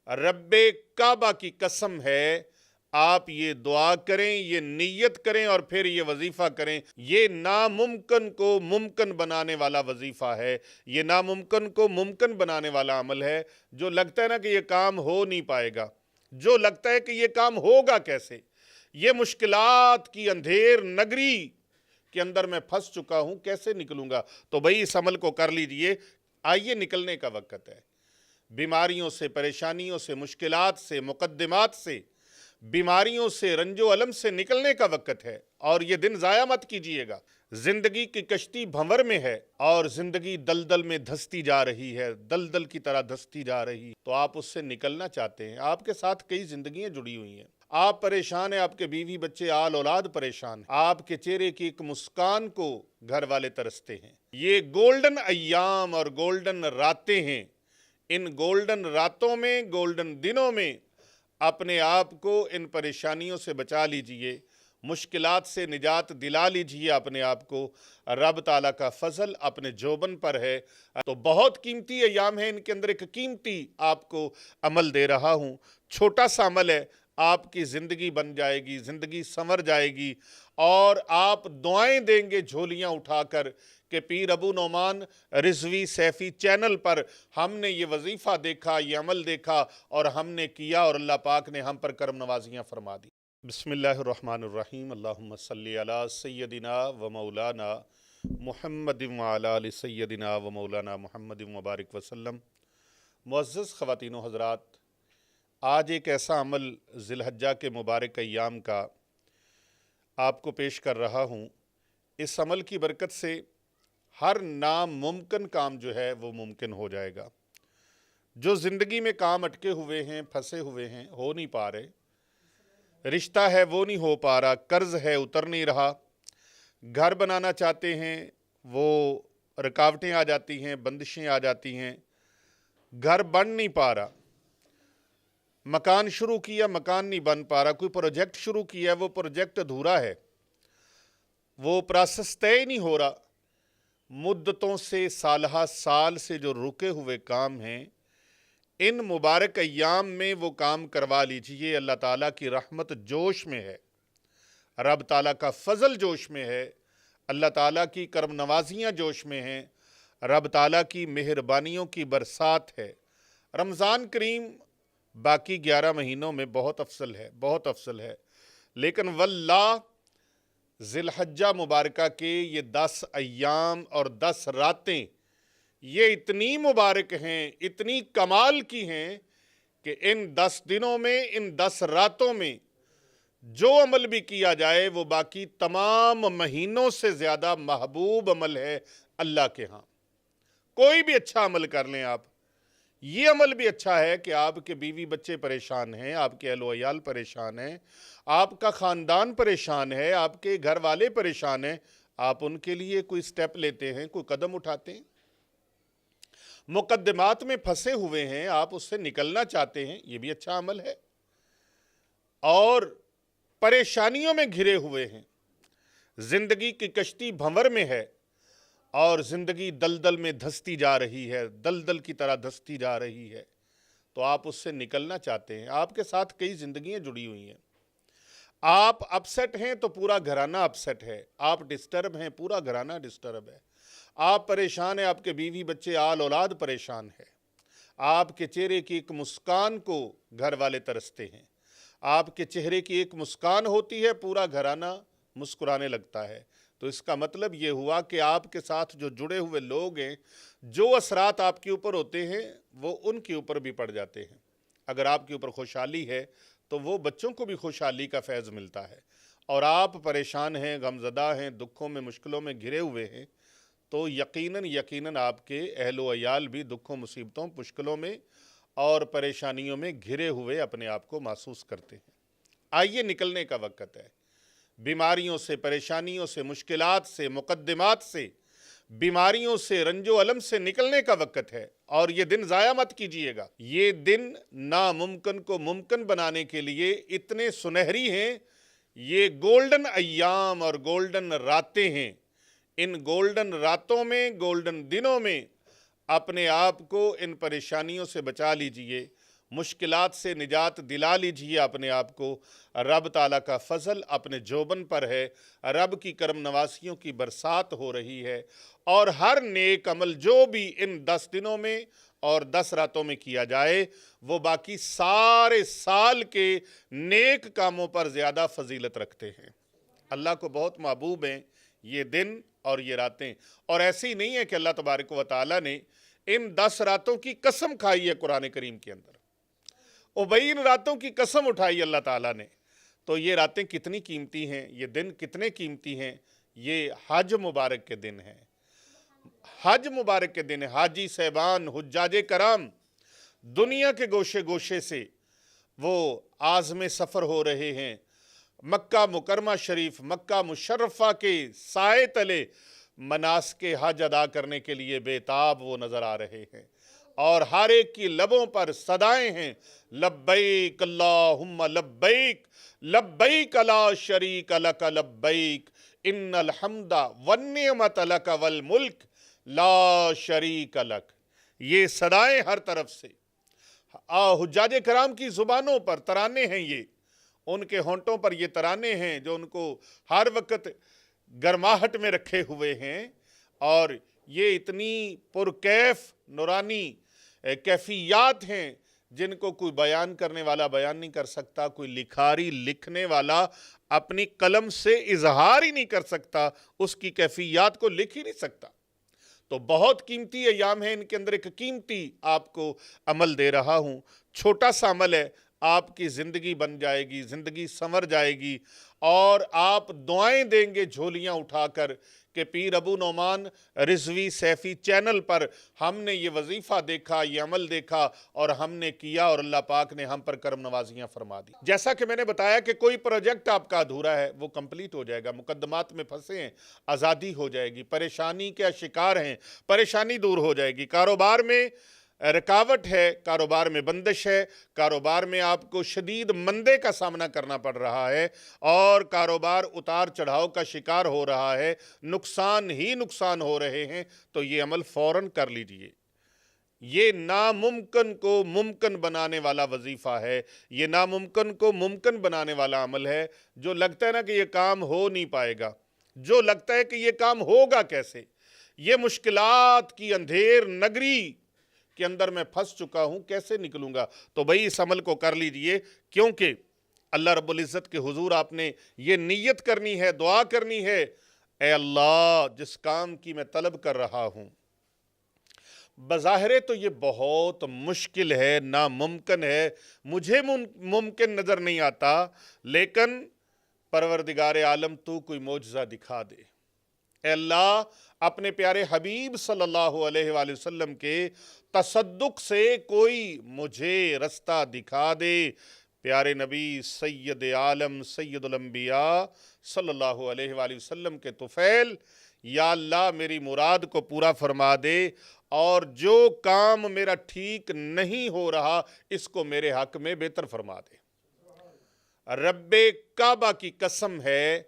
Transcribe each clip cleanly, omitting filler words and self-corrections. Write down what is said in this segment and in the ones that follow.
रब काबा की कसम है, आप ये दुआ करें, ये नीयत करें और फिर ये वजीफा करें। ये नामुमकिन को मुमकिन बनाने वाला वजीफा है, ये नामुमकिन को मुमकिन बनाने वाला अमल है। जो लगता है ना कि ये काम हो नहीं पाएगा, जो लगता है कि ये काम होगा कैसे, ये मुश्किलात की अंधेर नगरी के अंदर मैं फंस चुका हूं, कैसे निकलूंगा, तो भाई इस अमल को कर लीजिए। आइए, निकलने का वक्त है। बीमारियों से, परेशानियों से, मुश्किलात से, मुकद्दमात से, बीमारियों से, रंजो अलम से निकलने का वक्त है। और ये दिन ज़ाया मत कीजिएगा। जिंदगी की कश्ती भंवर में है और जिंदगी दलदल में धंसती जा रही है, दलदल की तरह धंसती जा रही। तो आप उससे निकलना चाहते हैं। आपके साथ कई जिंदगियां जुड़ी हुई हैं। आप परेशान हैं, आपके बीवी बच्चे आल औलाद परेशान है, आपके चेहरे की एक मुस्कान को घर वाले तरसते हैं। ये गोल्डन अय्याम और गोल्डन रातें हैं। इन गोल्डन रातों में, गोल्डन दिनों में अपने आप को इन परेशानियों से बचा लीजिए, मुश्किलात से निजात दिला लीजिए अपने आप को। रब ताला का फजल अपने जोबन पर है। तो बहुत कीमती अय्याम है, इनके अंदर एक कीमती आपको अमल दे रहा हूँ। छोटा सा अमल है, आपकी ज़िंदगी बन जाएगी, ज़िंदगी संवर जाएगी और आप दुआएं देंगे झोलियां उठाकर कि पीर अबू नौमान रिजवी सैफ़ी चैनल पर हमने ये वजीफ़ा देखा, ये अमल देखा और हमने किया और अल्लाह पाक ने हम पर करम नवाजियाँ फरमा दी। बिस्मिल्लाहिर्रहमानिर्रहीम। अल्लाहुम्मा सल्ली अला सय्यदिना व मौलाना मुहम्मदिन व अला आलि सय्यदिना व मौलाना मुहम्मदिन व बारिक वसल्लम। मुअज़्ज़ज़ ख़वातीन व हज़रात, आज एक ऐसा अमल ज़िलहज्जा के मुबारक अय्याम का आपको पेश कर रहा हूँ। इस अमल की बरकत से हर नामुमकिन काम जो है वो मुमकिन हो जाएगा। जो ज़िंदगी में काम अटके हुए हैं, फंसे हुए हैं, हो नहीं पा रहे, रिश्ता है वो नहीं हो पा रहा, कर्ज़ है उतर नहीं रहा, घर बनाना चाहते हैं वो रुकावटें आ जाती हैं, बंदिशें आ जाती हैं, घर बन नहीं पा रहा, मकान शुरू किया, मकान नहीं बन पा रहा, कोई प्रोजेक्ट शुरू किया, वो प्रोजेक्ट अधूरा है, वो प्रोसेस तय नहीं हो रहा, मुद्दतों से, सालहा साल से जो रुके हुए काम हैं, इन मुबारक अय्याम में वो काम करवा लीजिए। अल्लाह ताला की रहमत जोश में है, रब ताला का फजल जोश में है, अल्लाह ताला की करम नवाजियाँ जोश में हैं, रब ताला की मेहरबानियों की बरसात है। रमज़ान करीम बाकी 11 महीनों में बहुत अफसल है, बहुत अफसल है, लेकिन वल्लाह ज़िलहज्जा मुबारका के ये 10 अय्याम और 10 रातें ये इतनी मुबारक हैं, इतनी कमाल की हैं कि इन 10 दिनों में, इन 10 रातों में जो अमल भी किया जाए वो बाकी तमाम महीनों से ज़्यादा महबूब अमल है अल्लाह के यहाँ। कोई भी अच्छा अमल कर लें आप, ये अमल भी अच्छा है कि आपके बीवी बच्चे परेशान हैं, आपके अहलो अयाल परेशान हैं, आपका ख़ानदान परेशान है, आपके घर वाले परेशान हैं, आप उनके लिए कोई स्टेप लेते हैं, कोई कदम उठाते हैं। मुकद्दमात में फंसे हुए हैं, आप उससे निकलना चाहते हैं, ये भी अच्छा अमल है। और परेशानियों में घिरे हुए हैं, ज़िंदगी की कश्ती भंवर में है और ज़िंदगी दलदल में धंसती जा रही है, दलदल की तरह धंसती जा रही है, तो आप उससे निकलना चाहते हैं। आपके साथ कई ज़िंदगियां जुड़ी हुई हैं। आप अपसेट हैं तो पूरा घराना अपसेट है, आप डिस्टर्ब हैं, पूरा घराना डिस्टर्ब है, आप परेशान हैं, आपके बीवी बच्चे आल औलाद परेशान है, आपके चेहरे की एक मुस्कान को घर वाले तरसते हैं, आपके चेहरे की एक मुस्कान होती है, पूरा घराना मुस्कुराने लगता है। तो इसका मतलब ये हुआ कि आपके साथ जो जुड़े हुए लोग हैं, जो असरात आपके ऊपर होते हैं वो उनके ऊपर भी पड़ जाते हैं। अगर आपके ऊपर खुशहाली है तो वो बच्चों को भी खुशहाली का फैज़ मिलता है। और आप परेशान हैं, गमज़दा हैं, दुखों में, मुश्किलों में घिरे हुए हैं, तो यकीनन आपके अहलो अयाल भी दुखों, मुसीबतों, मुश्किलों में और परेशानियों में घिरे हुए अपने आप को महसूस करते हैं। आइए, निकलने का वक्त है। बीमारियों से, परेशानियों से, मुश्किलात से, मुकद्दमात से, बीमारियों से, रंजो अलम से निकलने का वक्त है और ये दिन ज़ाया मत कीजिएगा। ये दिन नामुमकिन को मुमकिन बनाने के लिए इतने सुनहरी हैं। ये गोल्डन अय्याम और गोल्डन रातें हैं। इन गोल्डन रातों में, गोल्डन दिनों में अपने आप को इन परेशानियों से बचा लीजिए, مشکلات سے نجات دلا لیجئے اپنے آپ کو۔ رب تعالیٰ کا فضل اپنے جوبن پر ہے، رب کی کرم نواسیوں کی برسات ہو رہی ہے، اور ہر نیک عمل جو بھی ان 10 دنوں میں اور 10 راتوں میں کیا جائے وہ باقی سارے سال کے نیک کاموں پر زیادہ فضیلت رکھتے ہیں۔ اللہ کو بہت محبوب ہیں یہ دن اور یہ راتیں، اور ایسی نہیں ہے کہ اللہ تبارک و تعالیٰ نے ان 10 راتوں کی قسم کھائی ہے قرآن کریم کے اندر، ان راتوں کی قسم اٹھائی اللہ تعالیٰ نے۔ تو یہ راتیں کتنی قیمتی ہیں، یہ دن کتنے قیمتی ہیں، یہ حج مبارک کے دن ہیں، حج مبارک کے دن ہیں۔ حاجی صاحبان، حجاج کرام دنیا کے گوشے گوشے سے وہ عازم سفر ہو رہے ہیں، مکہ مکرمہ شریف، مکہ مشرفہ کے سائے تلے مناسک حج ادا کرنے کے لیے بے تاب وہ نظر آ رہے ہیں، اور ہر ایک کی لبوں پر صدائیں ہیں، لبیک اللہم لبیک، لبیک لا شریک لک لبیک، ان الحمد والنعمت لک والملک لا شریک لک۔ یہ صدائیں ہر طرف سے حجاج کرام کی زبانوں پر ترانے ہیں، یہ ان کے ہونٹوں پر یہ ترانے ہیں جو ان کو ہر وقت گرماہٹ میں رکھے ہوئے ہیں، اور یہ اتنی پرکیف نورانی کیفیات ہیں جن کو کوئی بیان کرنے والا بیان نہیں کر سکتا، کوئی لکھاری لکھنے والا اپنی قلم سے اظہار ہی نہیں کر سکتا، اس کی کیفیات کو لکھ ہی نہیں سکتا۔ تو بہت قیمتی ایام ہیں، ان کے اندر ایک قیمتی آپ کو عمل دے رہا ہوں، چھوٹا سا عمل ہے، آپ کی زندگی بن جائے گی، زندگی سنور جائے گی، اور آپ دعائیں دیں گے جھولیاں اٹھا کر کہ پیر ابو نعمان رضوی سیفی چینل پر ہم نے یہ وظیفہ دیکھا، یہ عمل دیکھا، اور ہم نے کیا، اور اللہ پاک نے ہم پر کرم نوازیاں فرما دی۔ جیسا کہ میں نے بتایا کہ کوئی پروجیکٹ آپ کا ادھورا ہے وہ کمپلیٹ ہو جائے گا، مقدمات میں پھنسے ہیں آزادی ہو جائے گی، پریشانی کے شکار ہیں پریشانی دور ہو جائے گی، کاروبار میں رکاوٹ ہے، کاروبار میں بندش ہے، کاروبار میں آپ کو شدید مندے کا سامنا کرنا پڑ رہا ہے، اور کاروبار اتار چڑھاؤ کا شکار ہو رہا ہے، نقصان ہی نقصان ہو رہے ہیں، تو یہ عمل فوراً کر لیجئے۔ یہ ناممکن کو ممکن بنانے والا وظیفہ ہے، یہ ناممکن کو ممکن بنانے والا عمل ہے۔ جو لگتا ہے نا کہ یہ کام ہو نہیں پائے گا، جو لگتا ہے کہ یہ کام ہوگا کیسے، یہ مشکلات کی اندھیر نگری کے اندر میں پھنس چکا ہوں، کیسے نکلوں گا، تو بھئی اس عمل کو کر لیجئے، کیونکہ اللہ رب العزت کے حضور آپ نے یہ نیت کرنی ہے، دعا کرنی ہے، اے اللہ جس کام کی میں طلب کر رہا ہوں، بظاہر تو یہ بہت مشکل ہے، ناممکن ہے، مجھے ممکن نظر نہیں آتا، لیکن پروردگار عالم تو کوئی معجزہ دکھا دے۔ اے اللہ اپنے پیارے حبیب صلی اللہ علیہ وآلہ وسلم کے تصدق سے کوئی مجھے رستہ دکھا دے۔ پیارے نبی سید عالم سید الانبیاء صلی اللہ علیہ وآلہ وسلم کے طفیل، یا اللہ میری مراد کو پورا فرما دے، اور جو کام میرا ٹھیک نہیں ہو رہا اس کو میرے حق میں بہتر فرما دے۔ رب کعبہ کی قسم ہے،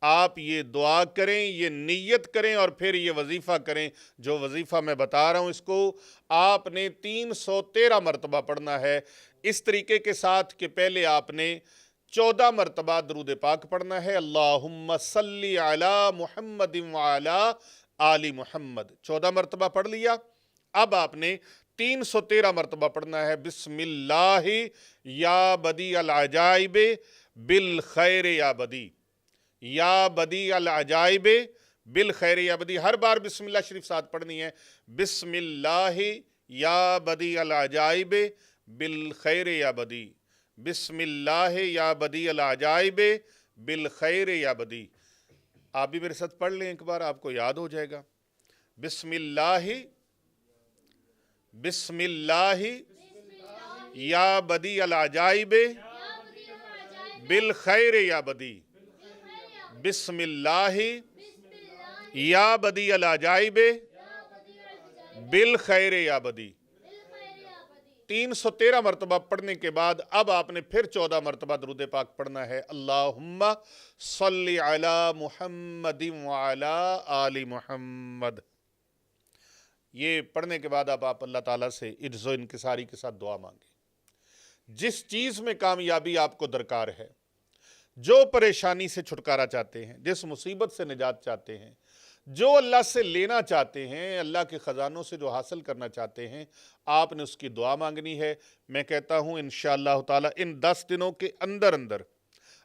آپ یہ دعا کریں، یہ نیت کریں، اور پھر یہ وظیفہ کریں۔ جو وظیفہ میں بتا رہا ہوں اس کو آپ نے 313 مرتبہ پڑھنا ہے، اس طریقے کے ساتھ کہ پہلے آپ نے 14 مرتبہ درود پاک پڑھنا ہے، اللہم صلی علی محمد وعلی آل محمد، 14 مرتبہ پڑھ لیا۔ اب آپ نے 313 مرتبہ پڑھنا ہے، بسم اللہ یا بدیع العجائب بالخیر یا بدیع، یا بدیع العجائب بالخیر یا بدیع، ہر بار بسم اللہ شریف ساتھ پڑھنی ہے، بسم اللہ یا بدیع العجائب بالخیر یا بدیع، بسم اللہ یا بدیع العجائب بالخیر یا بدیع۔ آپ بھی میرے ساتھ پڑھ لیں ایک بار، آپ کو یاد ہو جائے گا۔ بسم اللہ، بسم اللہ یا بدیع العجائب بالخیر یا بدیع، بسم اللہ یا بدیع العجائب بالخیر یا بدیع۔ 313 مرتبہ پڑھنے کے بعد اب آپ نے پھر 14 مرتبہ درود پاک پڑھنا ہے، اللہم صلی علی محمد وعلی آل محمد۔ یہ پڑھنے کے بعد اب آپ اللہ تعالیٰ سے عجز و انکساری کے ساتھ دعا مانگیں۔ जिस चीज़ में कामयाबी आपको दरकार है, जो परेशानी से छुटकारा चाहते हैं, जिस मुसीबत से निजात चाहते हैं, जो अल्लाह से लेना चाहते हैं, अल्लाह के ख़जानों से जो हासिल करना चाहते हैं, आपने उसकी दुआ मांगनी है। मैं कहता हूँ इंशाअल्लाह ताला इन 10 दिनों के अंदर अंदर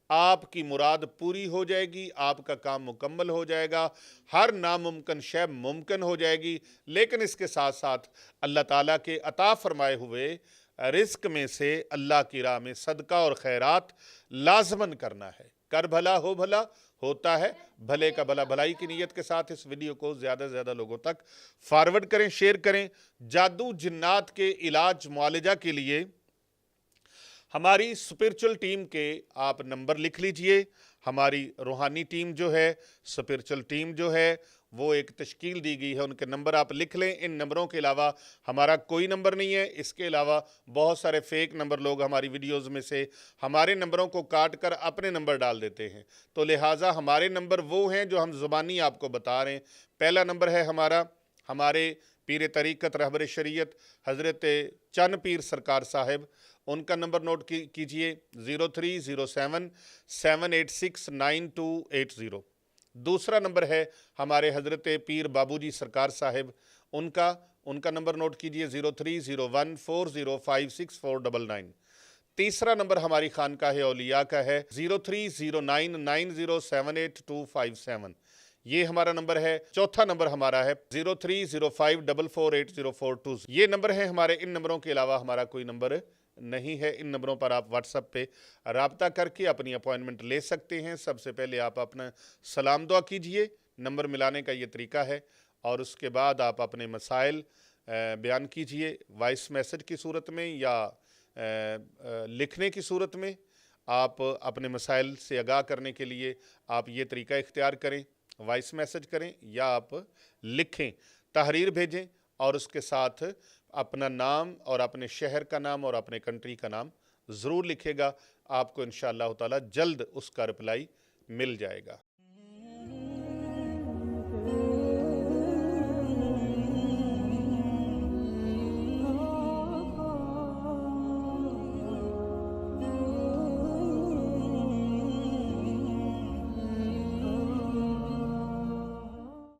आपकी मुराद पूरी हो जाएगी, आपका काम मुकम्मल हो जाएगा, हर नामुमकिन शय मुमकिन हो जाएगी। लेकिन इसके साथ साथ अल्लाह ताला के अता फरमाए हुए रिस्क में से अल्लाह की राह में सदका और खैरात लाजमन करना है। कर भला हो भला होता है, भले का भला। भलाई की नीयत के साथ इस वीडियो को ज़्यादा से ज़्यादा लोगों तक फॉरवर्ड करें, शेयर करें। जादू जिन्नात के इलाज मुआलजा के लिए हमारी स्पिरिचुअल टीम के आप नंबर लिख लीजिए। हमारी रूहानी टीम जो है, स्पिरिचुअल टीम जो है, वो एक तश्कील दी गई है, उनके नंबर आप लिख लें। इन नंबरों के अलावा हमारा कोई नंबर नहीं है। इसके अलावा बहुत सारे फेक नंबर लोग हमारी वीडियोस में से हमारे नंबरों को काट कर अपने नंबर डाल देते हैं, तो लिहाजा हमारे नंबर वो हैं जो हम ज़ुबानी आपको बता रहे हैं। पहला नंबर है हमारा, हमारे पीर तरीक़त रहबर शरीयत हज़रत चन पीर सरकार साहिब, उनका नंबर नोट कीजिए 0307 786 9280। दूसरा नंबर है हमारे हज़रत पीर बाबूजी सरकार साहिब, उनका नंबर नोट कीजिए 0301 4056 तीसरा नंबर हमारी खानकाह औलिया का है 0309 9078 ये हमारा नंबर है। चौथा नंबर हमारा है 0305 448042। ये नंबर है हमारे। इन नंबरों के अलावा हमारा कोई नंबर नहीं है। इन नंबरों पर आप व्हाट्सएप पे राब्ता करके अपनी अपॉइंटमेंट ले सकते हैं। सबसे पहले आप अपना सलाम दुआ कीजिए, नंबर मिलाने का ये तरीका है, और उसके बाद आप अपने मसाइल बयान कीजिए, वॉइस मैसेज की सूरत में या लिखने की सूरत में। आप अपने मसाइल से आगाह करने के लिए आप ये तरीका इख्तियार करें, वॉइस मैसेज करें या आप लिखें, तहरीर भेजें, और उसके साथ अपना नाम और अपने शहर का नाम और अपने कंट्री का नाम ज़रूर लिखेगा। आपको इंशाअल्लाह ताला जल्द उसका रिप्लाई मिल जाएगा।